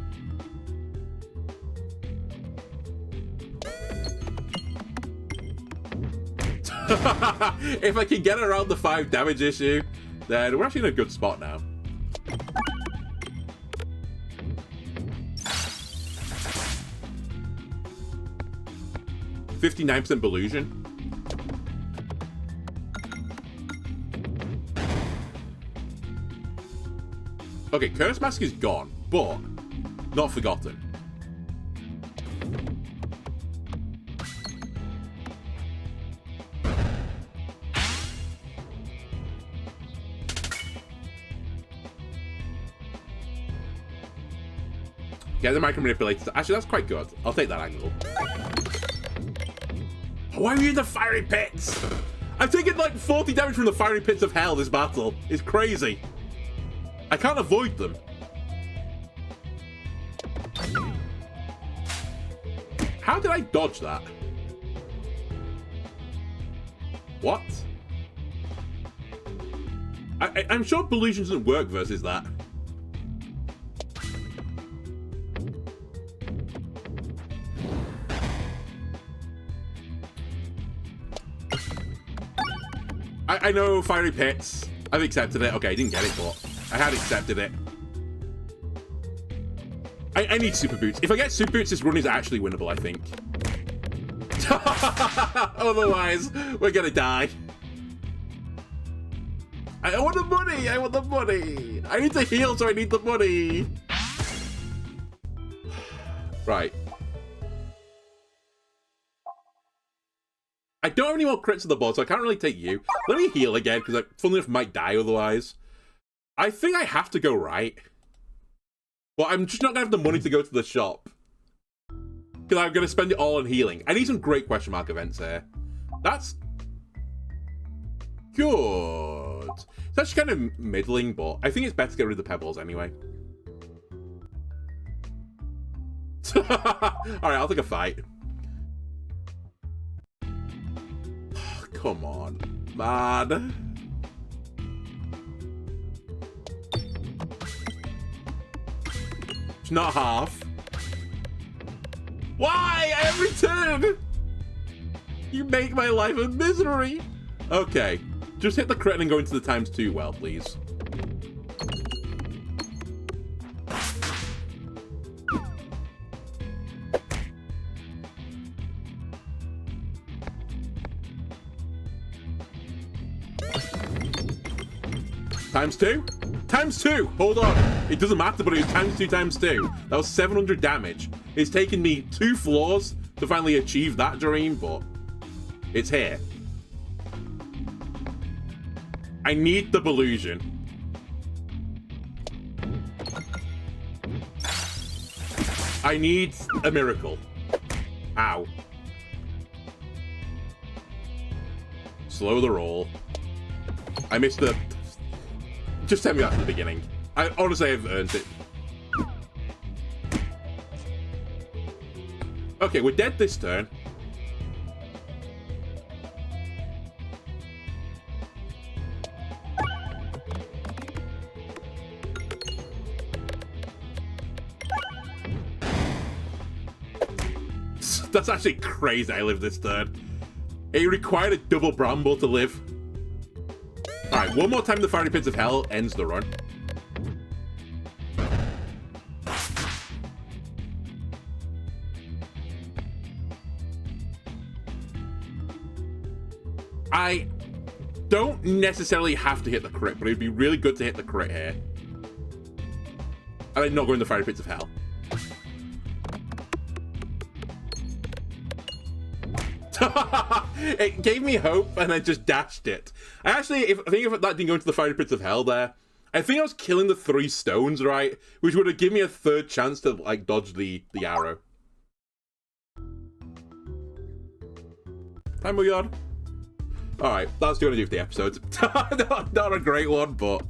if I can get around the 5 damage issue, then we're actually in a good spot now. $59% Illusion. Okay, Curse Mask is gone, but not forgotten. Get the micro manipulator. Actually, that's quite good. I'll take that angle. Why are we in the fiery pits? I've taken like 40 damage from the fiery pits of hell this battle. It's crazy. I can't avoid them. How did I dodge that? What? I'm sure Illusion doesn't work versus that. I know Fiery Pits. I've accepted it. Okay, I didn't get it, but I had accepted it. I need Super Boots. If I get Super Boots, this run is actually winnable, I think. Otherwise, we're gonna die. I want the money! I want the money! I need to heal, so I need the money! Right. I don't have any more crits on the board, so I can't really take you. Let me heal again, because I, funnily enough, might die otherwise. I think I have to go right. Well, I'm just not going to have the money to go to the shop. Because I'm going to spend it all on healing. I need some great question mark events here. That's good. It's actually kind of middling, but I think it's better to get rid of the pebbles anyway. Alright, I'll take a fight. Come on, man. It's not half. Why? Every turn! You make my life a misery! Okay, just hit the crit and go into the ×2 well, please. ×2? ×2! Hold on. It doesn't matter, but it was ×2 ×2. That was 700 damage. It's taken me 2 floors to finally achieve that dream, but it's here. I need the Illusion. I need a miracle. Ow. Slow the roll. I missed the... Just tell me that from the beginning. I honestly have earned it. Okay, we're dead this turn. That's actually crazy I lived this turn. It required a double bramble to live. Alright, one more time the Fiery Pits of Hell ends the run. I don't necessarily have to hit the crit, but it'd be really good to hit the crit here. And I'm not going to Fiery Pits of Hell. It gave me hope, and I just dashed it. I think if that didn't go into the Fiery Pits of Hell there, I think I was killing the 3 stones, right? Which would have given me a third chance to, like, dodge the arrow. Time we on. Alright, that's what I'm do for the episode. not a great one, but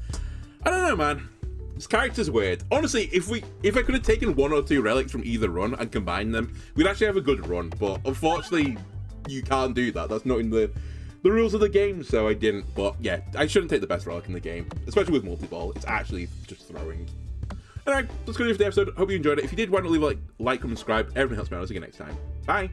I don't know, man. This character's weird. Honestly, if I could have taken 1 or 2 relics from either run and combined them, we'd actually have a good run. But unfortunately, you can't do that. That's not in the rules of the game, so I didn't. But yeah, I shouldn't take the best relic in the game, especially with multi-ball. It's actually just throwing. Alright, that's going to do for the episode. Hope you enjoyed it. If you did, why not leave a like, comment, subscribe. Everything helps me out. I'll see you next time. Bye.